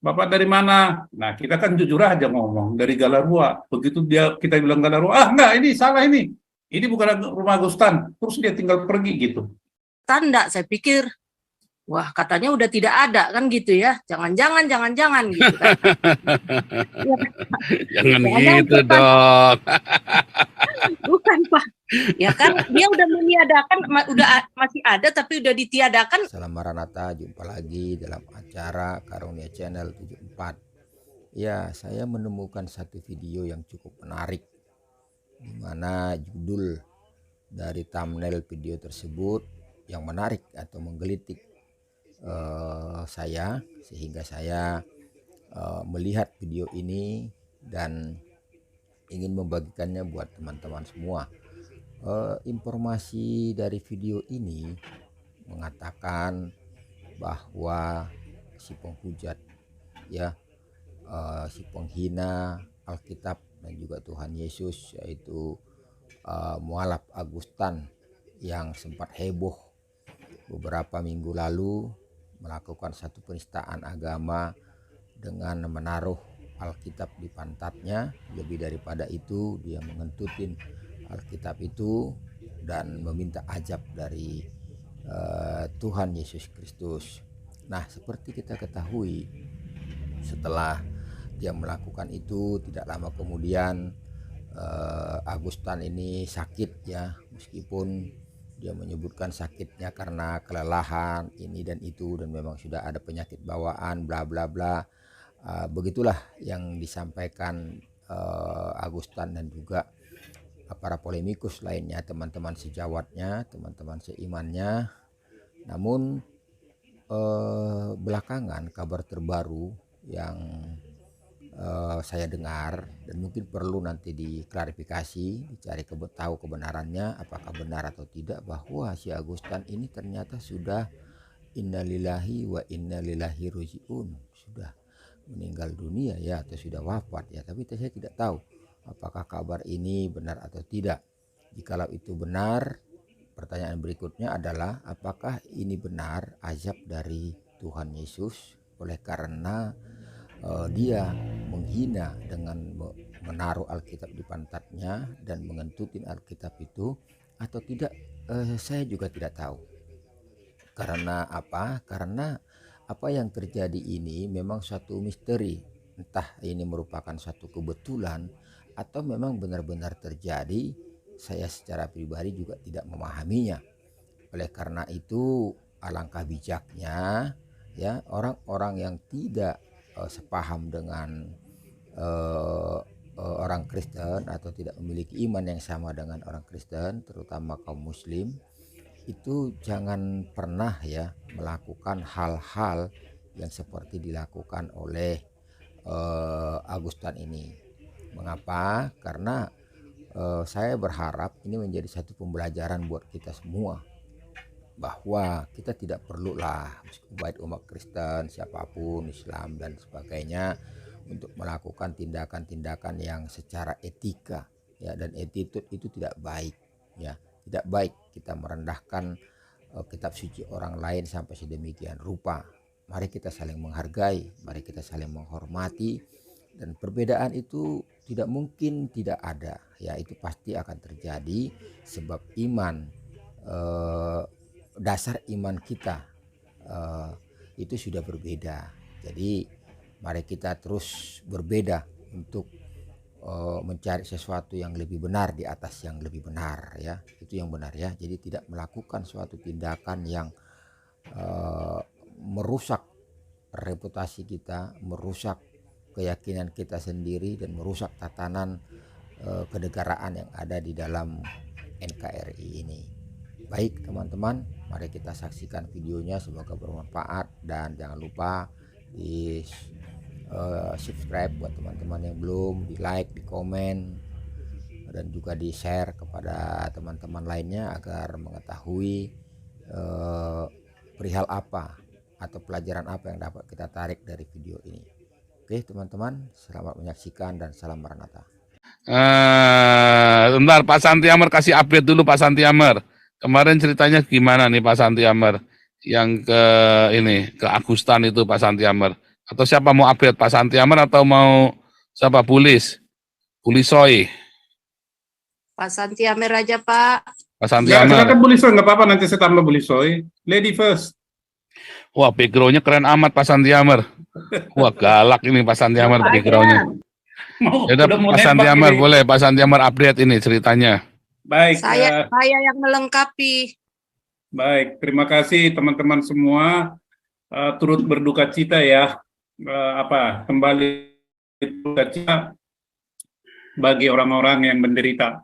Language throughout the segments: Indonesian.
Bapak dari mana? Nah, kita kan jujur aja ngomong dari Galarua. Begitu kita bilang Galarua, ah enggak, ini salah ini. Ini bukan rumah Gustan. Terus dia tinggal pergi gitu. Tanda, saya pikir, wah katanya udah tidak ada kan gitu ya. Jangan-jangan gitu kan. Ya, Jangan jangan gitu bukan, dong. bukan Pak. Ya kan dia udah meniadakan, masih ada tapi udah ditiadakan. Salam Maranatha, jumpa lagi dalam acara Karunia Channel 74. Ya, saya menemukan satu video yang cukup menarik, di mana judul dari thumbnail video tersebut yang menarik atau menggelitik saya, sehingga saya melihat video ini dan ingin membagikannya buat teman-teman semua. Informasi dari video ini mengatakan bahwa si penghujat, ya, si penghina Alkitab dan juga Tuhan Yesus, yaitu Mualaf Agustan, yang sempat heboh beberapa minggu lalu melakukan satu penistaan agama dengan menaruh Alkitab di pantatnya. Lebih daripada itu, dia mengentutin Alkitab itu dan meminta ajab dari Tuhan Yesus Kristus. Nah, seperti kita ketahui, setelah dia melakukan itu, tidak lama kemudian Agustan ini sakit, ya, meskipun dia menyebutkan sakitnya karena kelelahan ini dan itu, dan memang sudah ada penyakit bawaan bla bla bla. Begitulah yang disampaikan Agustan dan juga para polemikus lainnya, teman-teman sejawatnya, teman-teman seimannya. Namun belakangan kabar terbaru yang saya dengar, dan mungkin perlu nanti diklarifikasi, dicari tahu kebenarannya apakah benar atau tidak, bahwa si Agustan ini ternyata sudah innalillahi wa innalillahi rojiun, sudah meninggal dunia, ya, atau sudah wafat, ya. Tapi saya tidak tahu apakah kabar ini benar atau tidak. Jikalau itu benar, pertanyaan berikutnya adalah apakah ini benar azab dari Tuhan Yesus oleh karena dia menghina dengan menaruh Alkitab di pantatnya dan mengentutin Alkitab itu, atau tidak. Saya juga tidak tahu. Karena apa? Karena apa yang terjadi ini memang suatu misteri. Entah ini merupakan suatu kebetulan atau memang benar-benar terjadi. Saya secara pribadi juga tidak memahaminya. Oleh karena itu, alangkah bijaknya, ya, orang-orang yang tidak sepaham dengan orang Kristen atau tidak memiliki iman yang sama dengan orang Kristen, terutama kaum Muslim, itu jangan pernah, ya, melakukan hal-hal yang seperti dilakukan oleh Agustan ini. Mengapa? Karena saya berharap ini menjadi satu pembelajaran buat kita semua, bahwa kita tidak perlulah, baik umat Kristen, siapapun, Islam dan sebagainya, untuk melakukan tindakan-tindakan yang secara etika, ya, dan attitude itu tidak baik, ya. Tidak baik kita merendahkan kitab suci orang lain sampai sedemikian rupa. Mari kita saling menghargai, mari kita saling menghormati, dan perbedaan itu tidak mungkin tidak ada, ya, itu pasti akan terjadi sebab iman, dasar iman kita itu sudah berbeda. Jadi mari kita terus berbeda untuk mencari sesuatu yang lebih benar di atas yang lebih benar, ya, itu yang benar, ya. Jadi tidak melakukan suatu tindakan yang merusak reputasi kita, merusak keyakinan kita sendiri, dan merusak tatanan kenegaraan yang ada di dalam NKRI ini. Baik teman-teman, mari kita saksikan videonya, semoga bermanfaat, dan jangan lupa di subscribe buat teman-teman yang belum, di like, di komen, dan juga di share kepada teman-teman lainnya agar mengetahui perihal apa atau pelajaran apa yang dapat kita tarik dari video ini. Oke teman-teman, selamat menyaksikan dan salam Maranatha. Bentar Pak Santiamer, kasih update dulu Pak Santiamer. Kemarin ceritanya gimana nih Pak Santiamer? Yang ke Agustan itu Pak Santiamer. Atau siapa mau update, Pak Santi Amar atau mau siapa? Bulisoy, Pak Santi Amer aja, Pak. Pak Santi Ya, Amar. silakan Bulisoy, nggak apa-apa, nanti saya tambah Bulisoy. Lady first. Wah, background-nya keren amat Pak Santi Amar. Wah, galak ini Pak Santi Amar Apa background-nya. aja? Ya udah, Udah mau Pak Santi nembak Amar, ini. boleh Pak Santi Amar update ini ceritanya. Baik, Saya yang melengkapi. baik. Terima kasih teman-teman semua. Turut berduka cita ya. Kembali berduka cita bagi orang-orang yang menderita.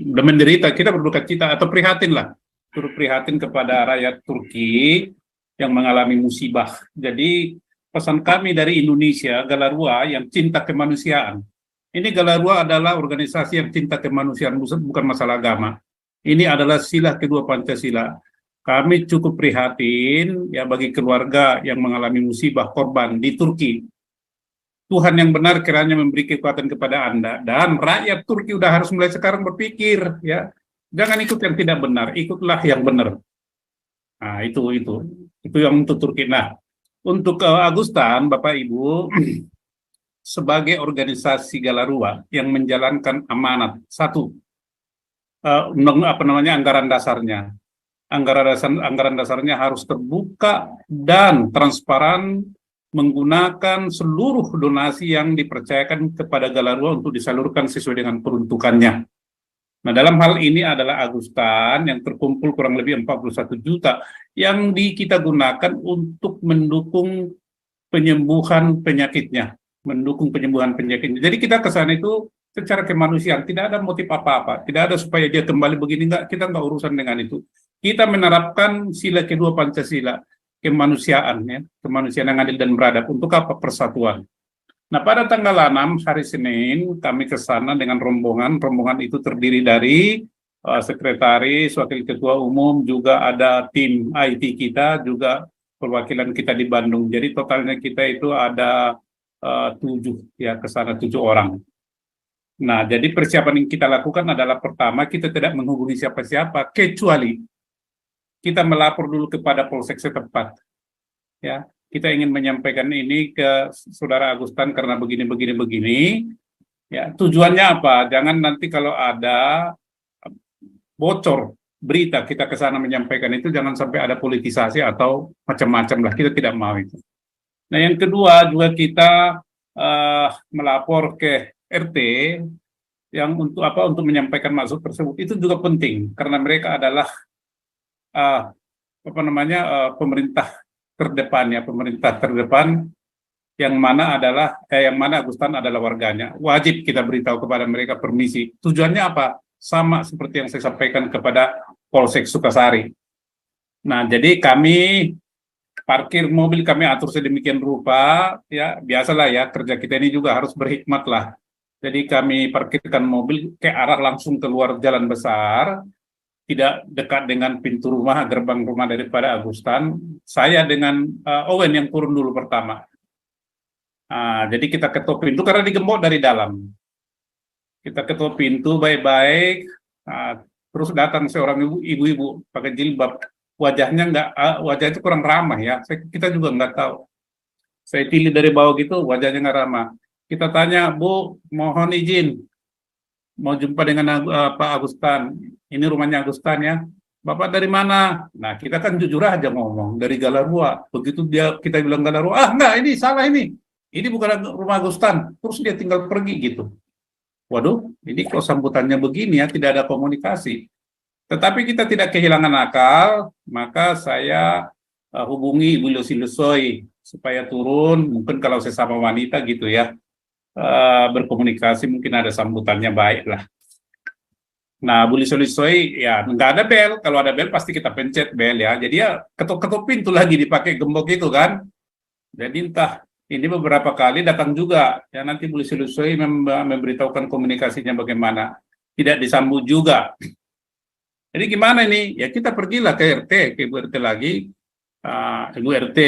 Udah menderita, kita berduka cita atau prihatin lah. Turut prihatin kepada rakyat Turki yang mengalami musibah. Jadi pesan kami dari Indonesia, Galarua yang cinta kemanusiaan. Ini Galarua adalah organisasi yang cinta kemanusiaan, bukan masalah agama. Ini adalah sila kedua Pancasila. Kami cukup prihatin ya bagi keluarga yang mengalami musibah korban di Turki. Tuhan yang benar kiranya memberi kekuatan kepada Anda, dan rakyat Turki udah harus mulai sekarang berpikir ya, jangan ikut yang tidak benar, ikutlah yang benar. Nah, itu yang untuk Turki. Nah, untuk Agustan, Bapak Ibu, sebagai organisasi Galarua yang menjalankan amanat, satu, anggaran dasarnya. Anggaran dasarnya harus terbuka dan transparan, menggunakan seluruh donasi yang dipercayakan kepada Galarua untuk disalurkan sesuai dengan peruntukannya. Nah, dalam hal ini adalah Agustan yang terkumpul kurang lebih 41 juta yang kita gunakan untuk mendukung penyembuhan penyakitnya, Jadi kita ke sana itu secara kemanusiaan, tidak ada motif apa-apa, tidak ada supaya dia kembali begini, enggak, kita enggak urusan dengan itu. Kita menerapkan sila kedua Pancasila, kemanusiaan ya, kemanusiaan yang adil dan beradab. Untuk apa? Persatuan. Nah, pada tanggal 6 hari Senin kami ke sana dengan rombongan itu terdiri dari sekretaris, wakil ketua umum, juga ada tim IT kita, juga perwakilan kita di Bandung. Jadi totalnya kita itu ada 7 ya, ke sana 7 orang. Nah, jadi persiapan yang kita lakukan adalah pertama, kita tidak menghubungi siapa-siapa kecuali kita melapor dulu kepada polsek setempat. Ya, kita ingin menyampaikan ini ke Saudara Agustan karena begini. Ya, tujuannya apa? Jangan nanti kalau ada bocor berita kita ke sana menyampaikan itu, jangan sampai ada politisasi atau macam-macam lah. Kita tidak mau itu. Nah, yang kedua juga kita melapor ke RT yang untuk menyampaikan maksud tersebut. Itu juga penting karena mereka adalah pemerintah terdepan yang mana Agustan adalah warganya. Wajib kita beritahu kepada mereka permisi. Tujuannya apa? Sama seperti yang saya sampaikan kepada Polsek Sukasari. Nah, jadi kami parkir mobil kami atur sedemikian rupa, ya biasalah ya, kerja kita ini juga harus berhikmat lah. Jadi kami parkirkan mobil ke arah langsung keluar jalan besar, tidak dekat dengan pintu rumah, gerbang rumah daripada Agustan. Saya dengan Owen yang turun dulu pertama. Jadi kita ketuk pintu karena digembok dari dalam. Kita ketuk pintu baik-baik, terus datang seorang ibu-ibu pakai jilbab. Wajah itu kurang ramah ya. Kita juga nggak tahu. Saya pilih dari bawah gitu, wajahnya nggak ramah. Kita tanya, Bu, mohon izin, mau jumpa dengan Pak Agustan. Ini rumahnya Agustan ya. Bapak dari mana? Nah, kita kan jujur aja ngomong, dari Galarua. Begitu kita bilang Galarua, enggak, ini salah ini. Ini bukan rumah Agustan. Terus dia tinggal pergi gitu. Waduh, ini kalau sambutannya begini ya, tidak ada komunikasi. Tetapi kita tidak kehilangan akal, maka saya hubungi Ibu Lucy supaya turun, mungkin kalau sesama wanita gitu ya, berkomunikasi, mungkin ada sambutannya baik lah. Nah, Bu Lucy ya nggak ada bel, kalau ada bel pasti kita pencet bel ya, jadi ya ketuk-ketuk pintu lagi dipakai gembok itu kan. Jadi entah, ini beberapa kali datang juga, ya nanti Bu Lucy memberitahukan komunikasinya bagaimana, tidak disambut juga. Jadi gimana ini? Ya kita pergilah ke RT, ke Ibu RT lagi, Ibu RT,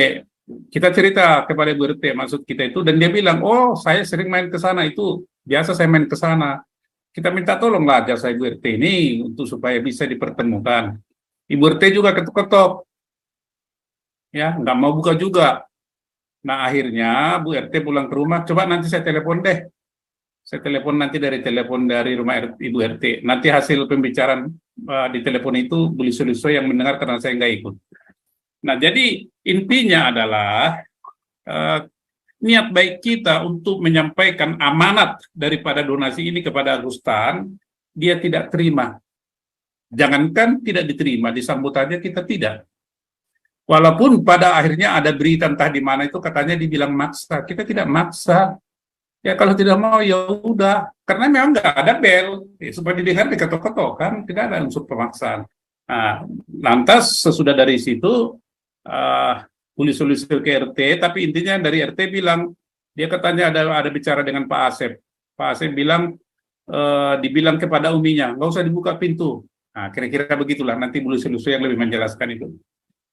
kita cerita kepada Ibu RT maksud kita itu, dan dia bilang, oh saya sering main ke sana, itu biasa saya main ke sana. Kita minta tolonglah jasa Ibu RT ini untuk supaya bisa dipertemukan. Ibu RT juga ketok-ketok, ya nggak mau buka juga. Nah akhirnya Bu RT pulang ke rumah, coba nanti saya telepon deh. Saya telepon nanti dari telepon dari rumah Ibu RT. Nanti hasil pembicaraan di telepon itu Bu Liso yang mendengar karena saya nggak ikut. Nah jadi intinya adalah niat baik kita untuk menyampaikan amanat daripada donasi ini kepada Agustan, dia tidak terima. Jangankan tidak diterima, disambut aja kita tidak. Walaupun pada akhirnya ada berita entah di mana itu katanya dibilang maksa. Kita tidak maksa. Ya kalau tidak mau ya udah. Karena memang nggak ada bel. Supaya didengar diketok-ketok kan. Tidak ada unsur pemaksaan. Nah, lantas sesudah dari situ tulis ke RT. Tapi intinya dari RT bilang, dia katanya ada bicara dengan Pak Asep. Pak Asep bilang, dibilang kepada uminya, nggak usah dibuka pintu. Nah kira-kira begitulah. Nanti Bu Liso yang lebih menjelaskan itu.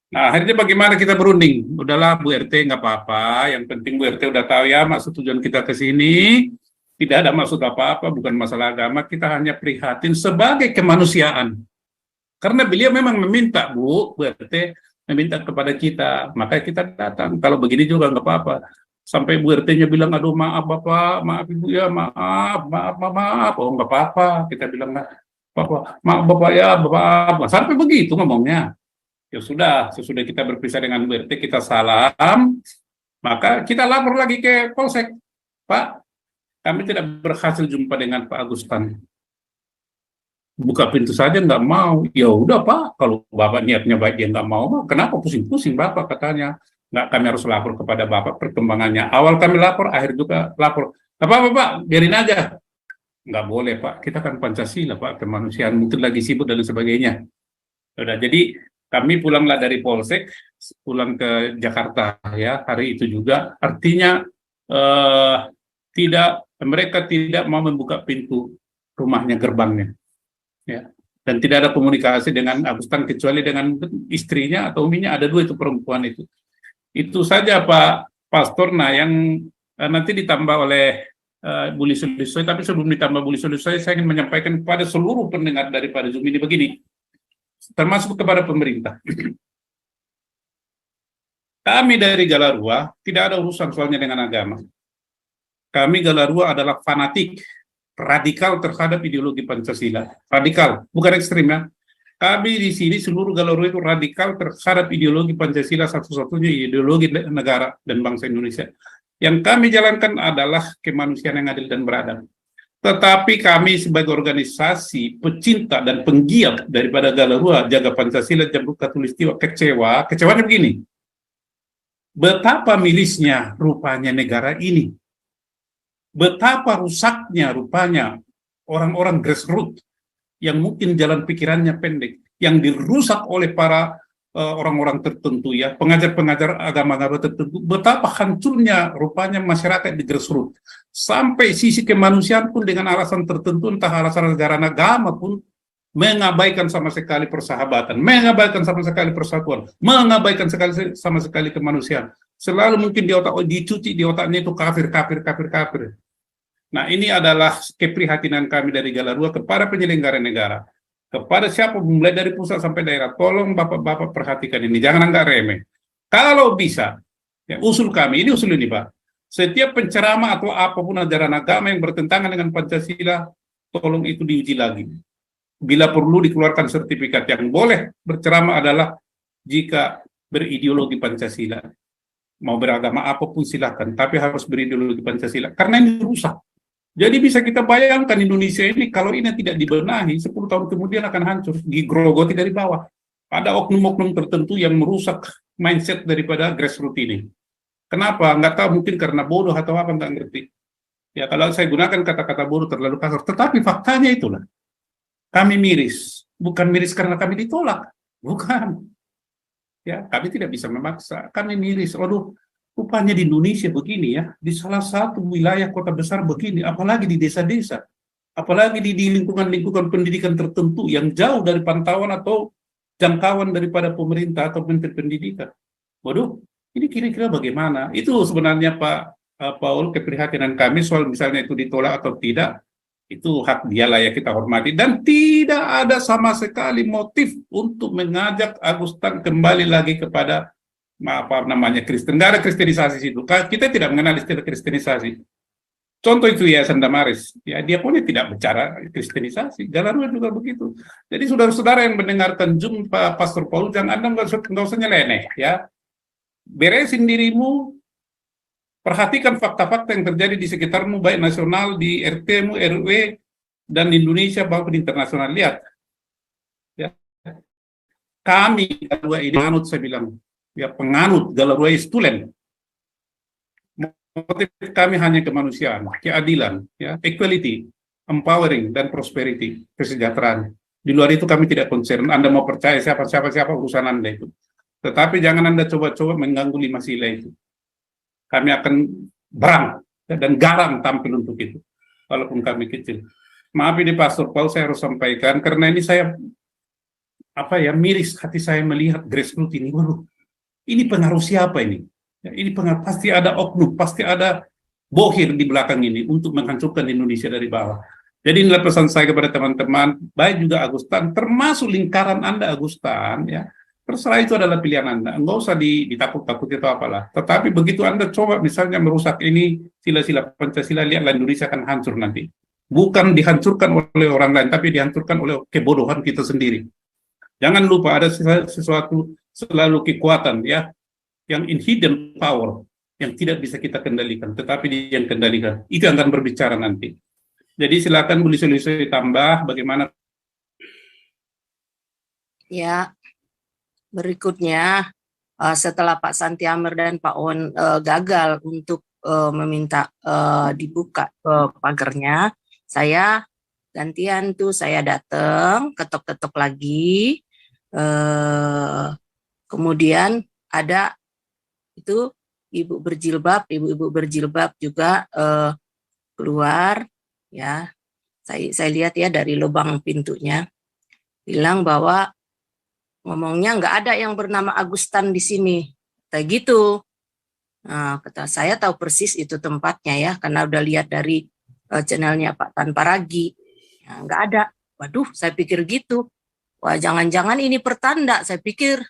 Nah, akhirnya bagaimana kita berunding? Udahlah Bu RT nggak apa-apa, yang penting Bu RT udah tahu ya maksud tujuan kita ke sini, tidak ada maksud apa-apa, bukan masalah agama, kita hanya prihatin sebagai kemanusiaan. Karena beliau memang meminta Bu RT, meminta kepada kita, maka kita datang. Kalau begini juga nggak apa-apa. Sampai Bu RT-nya bilang, aduh maaf Bapak, maaf Ibu ya, maaf. Oh nggak apa-apa, kita bilang, Bapak, maaf Bapak ya, Bapak. Sampai begitu ngomongnya. Ya sudah, sesudah kita berpisah dengan Bu RT, kita salam, maka kita lapor lagi ke Polsek. Pak, kami tidak berhasil jumpa dengan Pak Agustan. Buka pintu saja nggak mau. Ya udah Pak, kalau Bapak niatnya baik dia nggak mau, kenapa pusing-pusing Bapak katanya. Nggak, kami harus lapor kepada Bapak perkembangannya. Awal kami lapor, akhir juga lapor. Apa Pak, biarin aja. Nggak boleh Pak, kita kan Pancasila Pak, kemanusiaan mungkin lagi sibuk dan sebagainya. Udah, jadi kami pulanglah dari Polsek, pulang ke Jakarta ya hari itu juga. Artinya mereka tidak mau membuka pintu rumahnya, gerbangnya, ya. Dan tidak ada komunikasi dengan Agustan kecuali dengan istrinya atau uminya, ada dua itu perempuan itu. Itu saja Pak Pastor. Nah yang nanti ditambah oleh Bu Liso, tapi sebelum ditambah Bu Liso, saya ingin menyampaikan kepada seluruh pendengar daripada Zoom ini begini. Termasuk kepada pemerintah. Kami dari Galarua tidak ada urusan soalnya dengan agama. Kami Galarua adalah fanatik, radikal terhadap ideologi Pancasila. Radikal, bukan ekstrim ya. Kami di sini seluruh Galarua itu radikal terhadap ideologi Pancasila, satu-satunya ideologi negara dan bangsa Indonesia. Yang kami jalankan adalah kemanusiaan yang adil dan beradab. Tetapi kami sebagai organisasi pecinta dan penggiat daripada Galarua, Jaga Pancasila, Jamrut Khatulistiwa, kecewanya begini. Betapa milisnya rupanya negara ini. Betapa rusaknya rupanya orang-orang grassroots yang mungkin jalan pikirannya pendek, yang dirusak oleh para orang-orang tertentu ya, pengajar-pengajar agama-agama tertentu. Betapa hancurnya rupanya masyarakat di grassroots. Sampai sisi kemanusiaan pun dengan alasan tertentu, entah alasan negara agama pun, mengabaikan sama sekali persahabatan, mengabaikan sama sekali persatuan, mengabaikan sama sekali kemanusiaan. Selalu mungkin dicuci di otaknya itu kafir. Nah ini adalah keprihatinan kami dari Galarua kepada penyelenggara negara. Kepada siapa, mulai dari pusat sampai daerah, tolong Bapak-Bapak perhatikan ini, jangan anggap remeh. Kalau bisa, ya, usul ini Pak, setiap penceramah atau apapun ajaran agama yang bertentangan dengan Pancasila, tolong itu diuji lagi. Bila perlu dikeluarkan sertifikat. Yang boleh berceramah adalah jika berideologi Pancasila. Mau beragama apapun silakan, tapi harus berideologi Pancasila. Karena ini rusak. Jadi bisa kita bayangkan Indonesia ini kalau ini tidak dibenahi, 10 tahun kemudian akan hancur, digerogoti dari bawah. Ada oknum-oknum tertentu yang merusak mindset daripada grassroots ini. Kenapa? Nggak tahu, mungkin karena bodoh atau apa, nggak ngerti. Ya kalau saya gunakan kata-kata bodoh terlalu kasar, tetapi faktanya itulah. Kami miris, bukan miris karena kami ditolak, bukan. Ya, kami tidak bisa memaksa, kami miris. Waduh, rupanya di Indonesia begini ya, di salah satu wilayah kota besar begini, apalagi di desa-desa, apalagi di lingkungan-lingkungan pendidikan tertentu yang jauh dari pantauan atau jangkauan daripada pemerintah atau Menteri Pendidikan. Waduh, ini kira-kira bagaimana? Itu sebenarnya Pak Paul, keprihatinan kami soal misalnya itu ditolak atau tidak, itu hak dialah ya, kita hormati. Dan tidak ada sama sekali motif untuk mengajak Agustan kembali lagi kepada apa namanya Kristen, nggak ada kristenisasi situ. Kita tidak mengenal istilah kristenisasi. Contoh itu Yayasan Damaris, ya dia pun tidak bicara kristenisasi. Galarua juga begitu. Jadi saudara-saudara yang mendengarkan Zoom Pak Pastor Paul, jangan Anda nggak usah nyeleneh, ya. Beresin dirimu, perhatikan fakta-fakta yang terjadi di sekitarmu, baik nasional, di RT-mu, RW, dan di Indonesia maupun internasional. Lihat, ya. Kami Galarua ini penganut, saya bilang, ya penganut Galarua Istulen. Motif kami hanya kemanusiaan, keadilan, ya, equality, empowering, dan prosperity, kesejahteraan. Di luar itu kami tidak concern. Anda mau percaya siapa urusan Anda itu. Tetapi jangan Anda coba-coba mengganggu 5 sila itu. Kami akan berang dan garang tampil untuk itu, walaupun kami kecil. Maaf ini Pastor Paul, saya harus sampaikan karena ini saya miris hati saya melihat grassroots ini. Waduh, ini pengaruh siapa ini? Ya, ini pasti ada oknum, pasti ada bohir di belakang ini untuk menghancurkan Indonesia dari bawah. Jadi inilah pesan saya kepada teman-teman, baik juga Agustan, termasuk lingkaran Anda Agustan, ya. Terserah, itu adalah pilihan Anda. Enggak usah ditakut-takuti atau apalah. Tetapi begitu Anda coba misalnya merusak ini sila-sila Pancasila, lihatlah Indonesia akan hancur nanti. Bukan dihancurkan oleh orang lain, tapi dihancurkan oleh kebodohan kita sendiri. Jangan lupa ada sesuatu selalu kekuatan, ya, yang in hidden power, yang tidak bisa kita kendalikan, tetapi dia yang kendalikan. Itu yang akan berbicara nanti. Jadi silakan Bu Lisel tambah bagaimana. Ya, berikutnya setelah Pak Santiamer dan Pak On gagal untuk meminta dibuka pagarnya, saya gantian tuh, saya datang, ketok-ketok lagi, kemudian ada itu ibu berjilbab juga keluar, ya. Saya lihat ya dari lubang pintunya, bilang bahwa ngomongnya nggak ada yang bernama Agustan di sini, kayak gitu. Nah, kata saya tahu persis itu tempatnya ya, karena udah lihat dari channelnya Pak Tan Paragi. Nah, nggak ada. Waduh, saya pikir gitu. Wah, jangan-jangan ini pertanda. Saya pikir,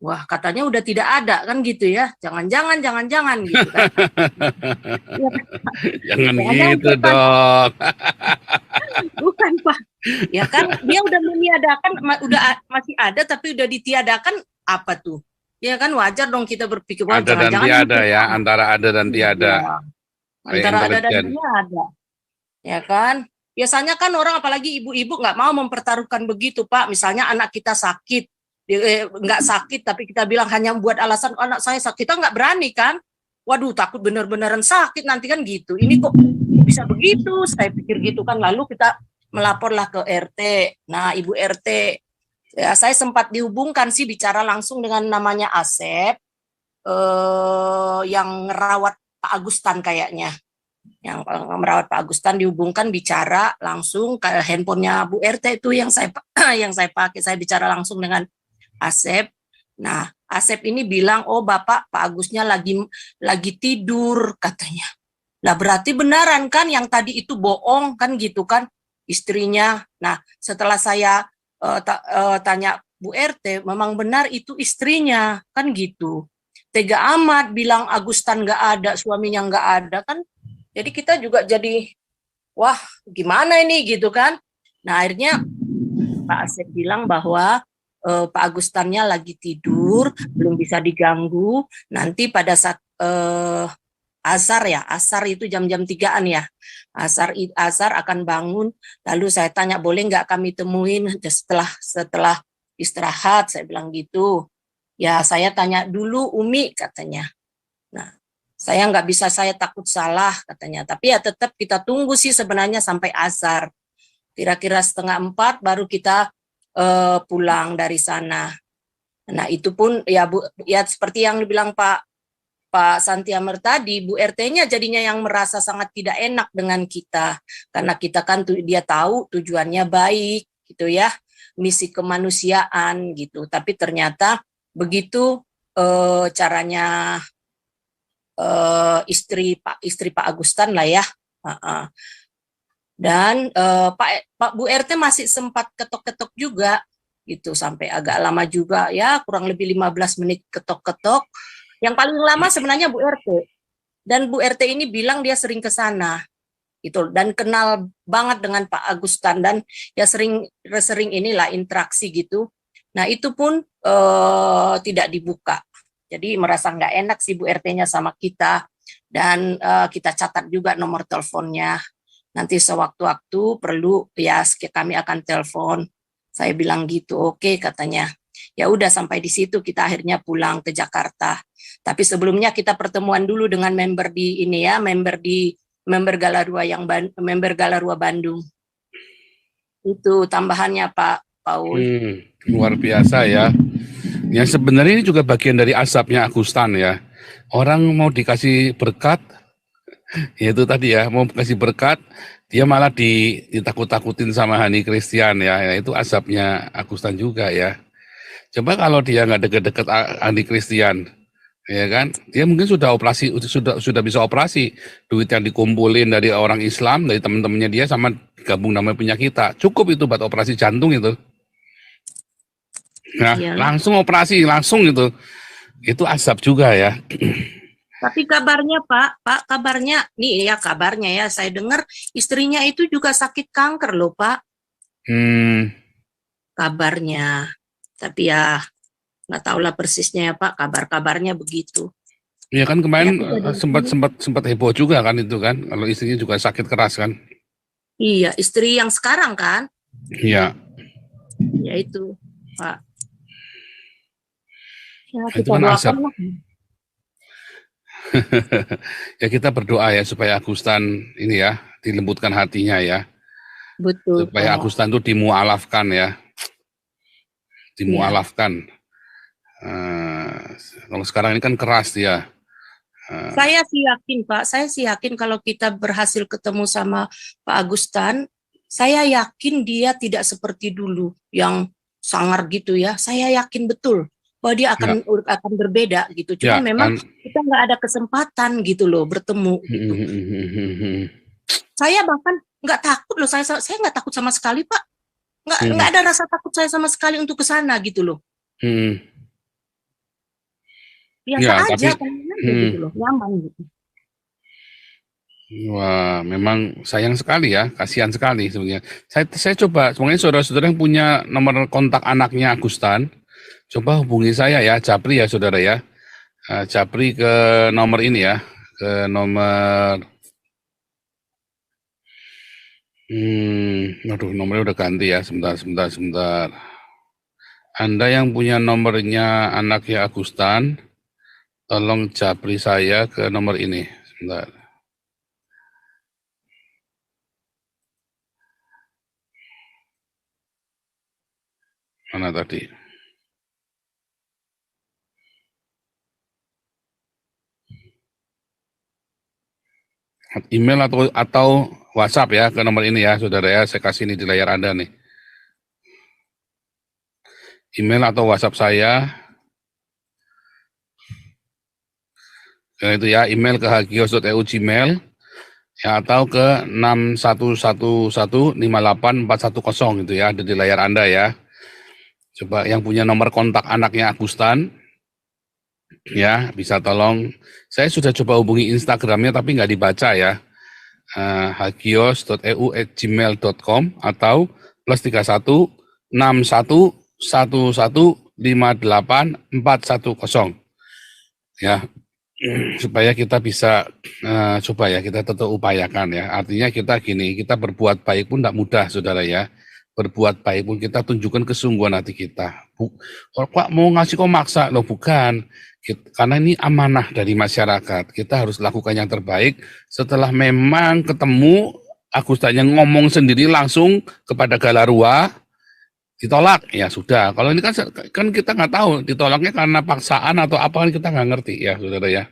wah, katanya udah tidak ada kan gitu ya. Jangan-jangan gitu kan. Jangan gitu dong. Bukan Pak. Ya kan dia udah meniadakan, masih ada tapi udah ditiadakan, apa tuh? Ya kan wajar dong kita berpikir, wah, Ada dan jangan-jangan tiada ya, antara ada dan tiada. Ya, antara ada dan tiada. Ya kan? Biasanya kan orang, apalagi ibu-ibu, nggak mau mempertaruhkan begitu Pak. Misalnya anak kita sakit, nggak sakit tapi kita bilang hanya buat alasan anak saya sakit, kita nggak berani kan. Waduh, takut bener-beneran sakit nanti kan gitu. Ini kok bisa begitu, saya pikir gitu kan. Lalu kita melaporlah ke RT. Nah, Ibu RT, ya, saya sempat dihubungkan sih, bicara langsung dengan namanya Asep, yang merawat Pak Agustan kayaknya. Yang merawat Pak Agustan dihubungkan, bicara langsung ke handphonenya Bu RT itu yang saya pakai. Saya bicara langsung dengan Asep. Nah, Asep ini bilang, oh Bapak, Pak Agusnya lagi tidur katanya. Lah berarti benaran kan yang tadi itu bohong kan gitu kan istrinya. Nah, setelah saya tanya Bu RT, memang benar itu istrinya kan gitu. Tega amat bilang Agustan nggak ada, suaminya nggak ada kan. Jadi kita juga jadi, wah gimana ini gitu kan. Nah akhirnya Pak Asep bilang bahwa Pak Agustannya lagi tidur, belum bisa diganggu. Nanti pada saat asar itu jam-jam 3-an ya. Asar akan bangun. Lalu saya tanya, boleh nggak kami temuin setelah istirahat? Saya bilang gitu. Ya saya tanya dulu Umi katanya. Nah saya nggak bisa, saya takut salah katanya. Tapi ya tetap kita tunggu sih sebenarnya sampai asar. Kira-kira 3:30 baru kita pulang dari sana. Nah itu pun ya Bu, ya seperti yang dibilang Pak Santiamer tadi, Bu RT-nya jadinya yang merasa sangat tidak enak dengan kita, karena kita kan dia tahu tujuannya baik gitu ya, misi kemanusiaan gitu, tapi ternyata begitu caranya istri Pak Agustan lah ya. Dan Pak Bu RT masih sempat ketok-ketok juga. gitu sampai agak lama juga ya, kurang lebih 15 menit ketok-ketok. Yang paling lama sebenarnya Bu RT. Dan Bu RT ini bilang dia sering ke sana gitu dan kenal banget dengan Pak Agustan dan ya sering inilah interaksi gitu. Nah, itu pun tidak dibuka. Jadi merasa nggak enak sih Bu RT-nya sama kita dan kita catat juga nomor teleponnya. Nanti sewaktu-waktu perlu ya kami akan telepon. Saya bilang gitu, oke katanya. Ya udah sampai di situ kita akhirnya pulang ke Jakarta. Tapi sebelumnya kita pertemuan dulu dengan member di ini ya, member Galarua Bandung. Itu tambahannya Pak Paul. Luar biasa ya. Ya sebenarnya ini juga bagian dari asapnya Agustan ya. Orang mau dikasih berkat, ya itu tadi ya, mau kasih berkat, dia malah ditakut-takutin sama Hani Christian ya. Ya itu asapnya Agustan juga ya. Coba kalau dia nggak deket-deket Hani Christian, ya kan? Dia mungkin sudah bisa operasi. Duit yang dikumpulin dari orang Islam, dari teman-temannya dia sama gabung namanya punya kita. Cukup itu buat operasi jantung itu. Nah, Ya. langsung operasi, langsung gitu. Itu asap juga ya. Tapi kabarnya Pak, kabarnya nih ya kabarnya ya, saya dengar istrinya itu juga sakit kanker loh Pak. Kabarnya. Tapi ya nggak tahu lah persisnya ya Pak, kabar-kabarnya begitu. Iya kan kemarin Ya, sempat heboh juga kan itu kan, kalau istrinya juga sakit keras kan. Iya, istri yang sekarang kan? Iya. Ya itu Pak. Ya, Itu kita kan asap. doakan lah. Ya kita berdoa ya supaya Agustan ini ya dilembutkan hatinya ya. Betul Supaya Pak. Agustan itu dimualafkan ya. Dimualafkan. Kalau sekarang ini kan keras dia. Saya sih yakin Pak, saya sih yakin kalau kita berhasil ketemu sama Pak Agustan, saya yakin dia tidak seperti dulu yang sangar gitu ya. Saya yakin betul bahwa dia akan berbeda gitu. Cuma memang kita nggak ada kesempatan gitu loh bertemu gitu. Saya bahkan nggak takut loh, saya nggak takut sama sekali Pak. Nggak ada rasa takut saya sama sekali untuk ke sana gitu loh. Biasa aja, gitu loh, nyaman gitu. Wah, memang sayang sekali ya, kasihan sekali sebenarnya. Saya coba, sebenarnya saudara-saudara yang punya nomor kontak anaknya Agustan, coba hubungi saya ya, Japri ya saudara ya. Japri ke nomor ini ya, ke nomor, nomornya udah ganti ya, sebentar. Anda yang punya nomornya anaknya Agustan, tolong Japri saya ke nomor ini, sebentar. Mana tadi? Email atau WhatsApp ya ke nomor ini ya, saudara ya. Saya kasih ini di layar Anda nih. Email atau WhatsApp saya. Itu ya, email ke hagios.eu Gmail ya, atau ke 611158410 gitu ya, ada di layar Anda ya. Coba yang punya nomor kontak anaknya Agustan ya, bisa tolong. Saya sudah coba hubungi Instagramnya tapi nggak dibaca ya. hagios.eu@gmail.com atau +31 611158 410 ya, supaya kita bisa coba ya, kita tetap upayakan ya. Artinya kita gini, kita berbuat baik pun tidak mudah saudara ya. Berbuat baik pun kita tunjukkan kesungguhan hati kita. Kok mau ngasih kok maksa? Loh bukan. Karena ini amanah dari masyarakat. Kita harus lakukan yang terbaik. Setelah memang ketemu, Agustan yang ngomong sendiri langsung kepada Galarua, ditolak, ya sudah. Kalau ini kan kita nggak tahu ditolaknya karena paksaan atau apa, kan kita nggak ngerti ya saudara ya.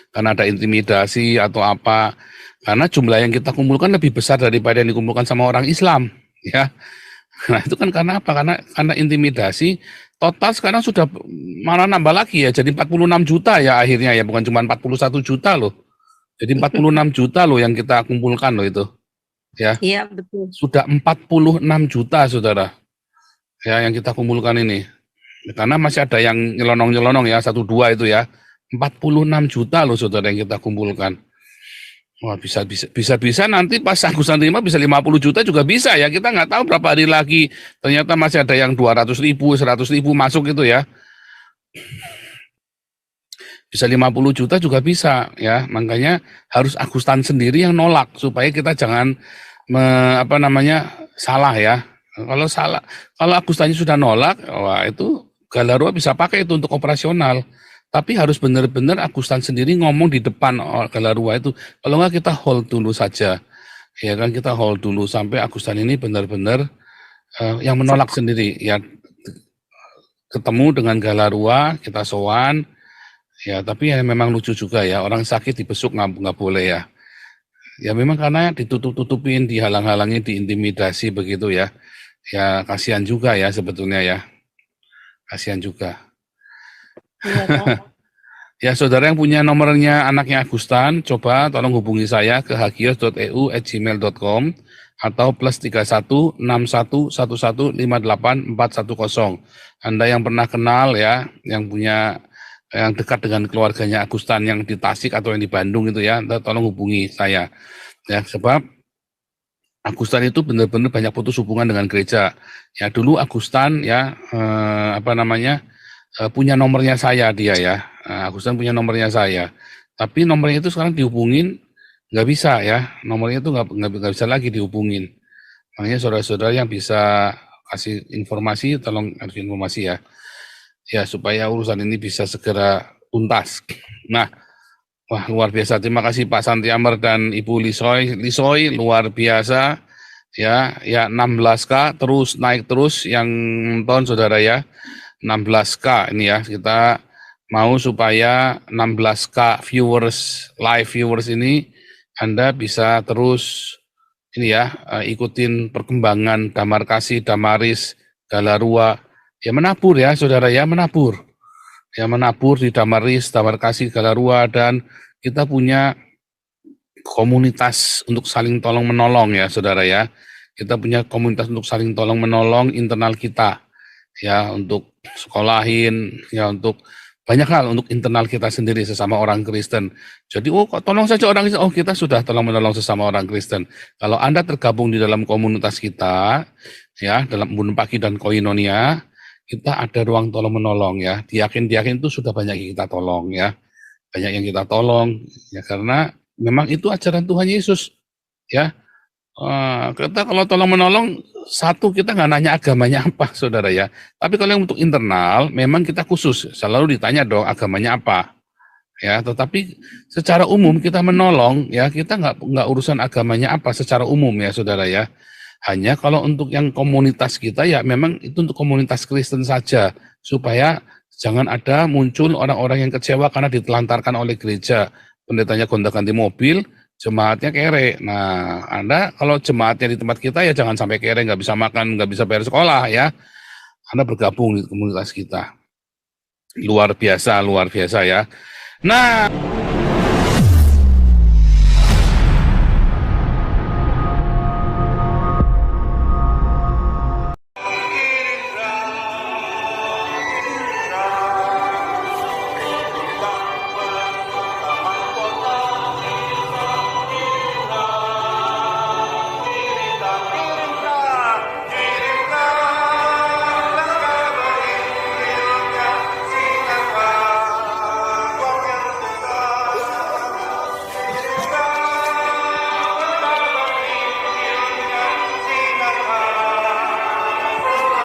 Karena ada intimidasi atau apa. Karena jumlah yang kita kumpulkan lebih besar daripada yang dikumpulkan sama orang Islam ya. Nah itu kan karena apa? Karena intimidasi. Total sekarang sudah malah nambah lagi ya, jadi 46 juta ya akhirnya ya, bukan cuma 41 juta loh. Jadi 46 juta loh yang kita kumpulkan loh itu. Ya. Iya, betul. Sudah 46 juta saudara. ya yang kita kumpulkan ini. Karena masih ada yang nyelonong-nyelonong ya, 1-2 itu ya. 46 juta loh saudara yang kita kumpulkan. Wah, bisa nanti pas Agustan terima bisa 50 juta juga bisa ya. Kita nggak tahu berapa hari lagi. Ternyata masih ada yang 200 ribu, 100 ribu masuk itu ya. Bisa 50 juta juga bisa ya. Makanya harus Agustan sendiri yang nolak supaya kita jangan salah ya. Kalau Agustannya sudah nolak, wah itu Galarua bisa pakai itu untuk operasional. Tapi harus benar-benar Agustan sendiri ngomong di depan Galarua itu. Kalau nggak kita hold dulu saja. Ya kan kita hold dulu sampai Agustan ini benar-benar yang menolak sendiri. Ya ketemu dengan Galarua, kita sowan. Ya tapi ya memang lucu juga ya. Orang sakit dibesuk nggak boleh ya. Ya memang karena ditutup-tutupin, dihalang-halangi, diintimidasi begitu ya. Ya kasihan juga ya sebetulnya ya. Kasihan juga. Iya, Pak. Ya, saudara yang punya nomornya anaknya Agustan, coba tolong hubungi saya ke hagios.eu@gmail.com atau +31 61 11 58 410. Anda yang pernah kenal ya, yang dekat dengan keluarganya Agustan yang di Tasik atau yang di Bandung itu ya, tolong hubungi saya. Ya, sebab Agustan itu benar-benar banyak putus hubungan dengan gereja. Ya, dulu Agustan ya punya nomornya saya dia ya. Agustan punya nomornya saya. Tapi nomornya itu sekarang dihubungin nggak bisa ya. Nomornya itu nggak bisa lagi dihubungin. Makanya saudara-saudara yang bisa kasih informasi, tolong kasih informasi ya. Ya supaya urusan ini bisa segera tuntas. Nah, wah luar biasa. Terima kasih Pak Santi Amar dan Ibu Lisoy. Lisoy luar biasa. Ya 16K terus naik terus yang nonton saudara ya. 16K ini ya, kita mau supaya 16K live viewers ini Anda bisa terus ini ya, ikutin perkembangan Damar Kasih, Damaris, Galarua, ya menabur ya saudara ya, menabur di Damaris, Damar Kasih, Galarua, dan kita punya komunitas untuk saling tolong menolong ya saudara ya, kita punya komunitas untuk saling tolong menolong internal kita ya, untuk sekolahin ya, untuk banyak hal, untuk internal kita sendiri sesama orang Kristen. Jadi kok tolong saja orang Kristen, kita sudah tolong menolong sesama orang Kristen. Kalau Anda tergabung di dalam komunitas kita ya, dalam Embun Pagi dan Koinonia, kita ada ruang tolong menolong ya. Diakin itu sudah banyak yang kita tolong ya. Banyak yang kita tolong ya, karena memang itu ajaran Tuhan Yesus ya. Kita kalau tolong menolong, satu kita nggak nanya agamanya apa saudara ya, tapi kalau yang untuk internal memang kita khusus selalu ditanya dong agamanya apa ya, tetapi secara umum kita menolong ya, kita nggak urusan agamanya apa secara umum ya saudara ya. Hanya kalau untuk yang komunitas kita ya memang itu untuk komunitas Kristen saja, supaya jangan ada muncul orang-orang yang kecewa karena ditelantarkan oleh gereja, pendetanya gonta-ganti mobil, jemaatnya kere. Nah, Anda kalau jemaatnya di tempat kita ya jangan sampai kere, nggak bisa makan, nggak bisa bayar sekolah ya. Anda bergabung di komunitas kita. Luar biasa ya. Nah,